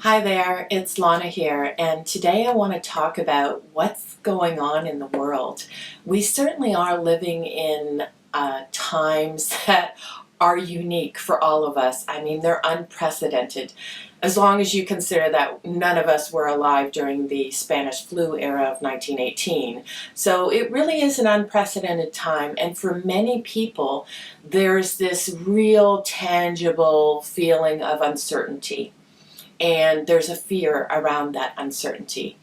Hi there, it's Lana here, and today I want to talk about what's going on in the world. We certainly are living in times that are unique for all of us. I mean, they're unprecedented. As long as you consider that none of us were alive during the Spanish flu era of 1918. So it really is an unprecedented time, and for many people, there's this real tangible feeling of uncertainty. And there's a fear around that uncertainty.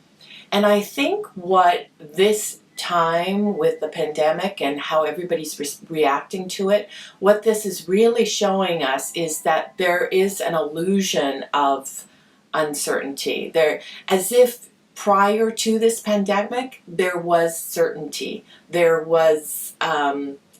And I think what this time with the pandemic and how everybody's reacting to it, what this is really showing us is that there is an illusion of uncertainty. As if prior to this pandemic, there was certainty. There was,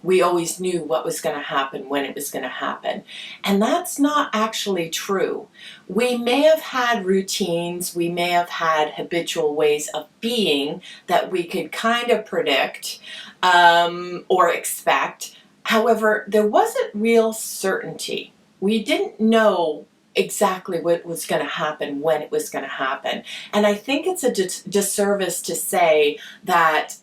we always knew what was going to happen when it was going to happen. And that's not actually true. We may have had routines, we may have had habitual ways of being that we could kind of predict or expect. However, there wasn't real certainty. We didn't know exactly what was going to happen when it was going to happen. And I think it's a disservice to say that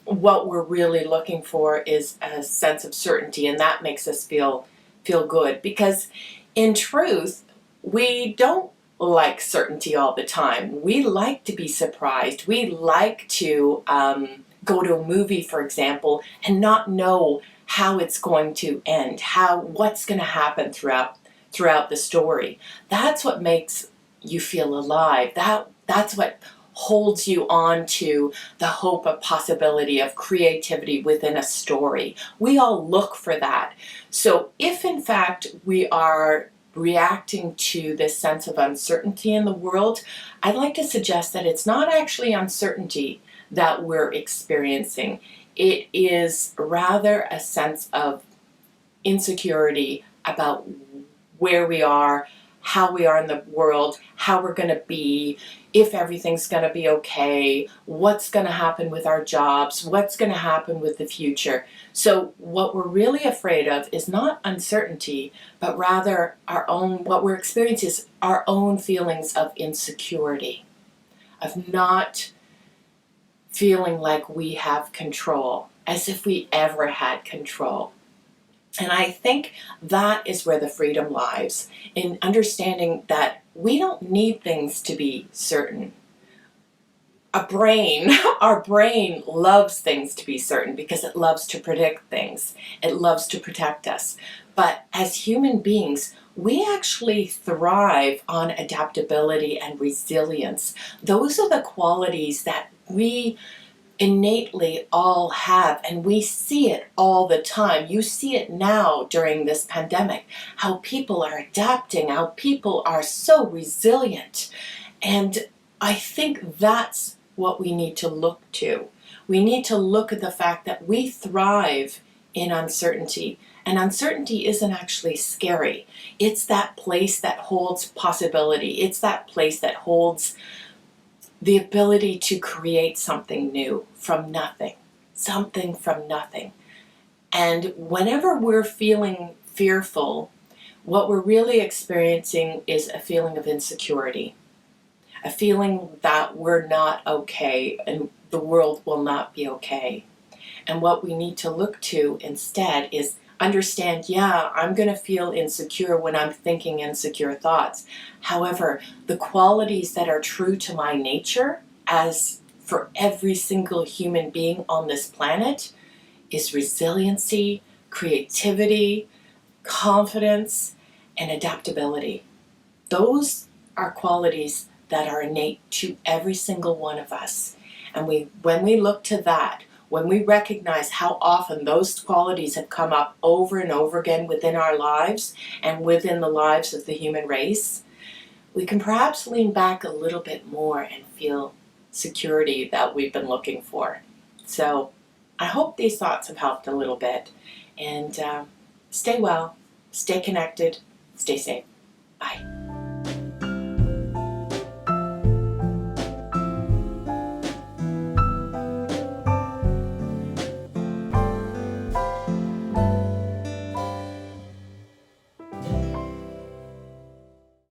what we're really looking for is a sense of certainty, and that makes us feel good, because in truth we don't like certainty all the time. We like to be surprised. We like to go to a movie, for example, and not know how it's going to end, what's going to happen throughout the story. That's what makes you feel alive. That's what holds you on to the hope of possibility, of creativity within a story. We all look for that. So if in fact we are reacting to this sense of uncertainty in the world, I'd like to suggest that it's not actually uncertainty that we're experiencing. It is rather a sense of insecurity about where we are, how we are in the world, how we're going to be, if everything's going to be okay, what's going to happen with our jobs, what's going to happen with the future. So what we're really afraid of is not uncertainty, but rather what we're experiencing is our own feelings of insecurity, of not feeling like we have control, as if we ever had control. And I think that is where the freedom lies, in understanding that we don't need things to be certain. Our brain loves things to be certain because it loves to predict things. It loves to protect us. But as human beings, we actually thrive on adaptability and resilience. Those are the qualities that we innately all have, and we see it all the time. You see it now during this pandemic, how people are adapting, how people are so resilient. And I think that's what we need to look to. We need to look at the fact that we thrive in uncertainty. And uncertainty isn't actually scary. It's that place that holds possibility. It's that place that holds the ability to create something new from nothing, something from nothing. And whenever we're feeling fearful, what we're really experiencing is a feeling of insecurity, a feeling that we're not okay and the world will not be okay. And what we need to look to instead is understand, yeah, I'm going to feel insecure when I'm thinking insecure thoughts. However, the qualities that are true to my nature, as for every single human being on this planet, is resiliency, creativity, confidence, and adaptability. Those are qualities that are innate to every single one of us. And when we look to that, when we recognize how often those qualities have come up over and over again within our lives and within the lives of the human race, we can perhaps lean back a little bit more and feel security that we've been looking for. So I hope these thoughts have helped a little bit. And stay well, stay connected, stay safe. Bye.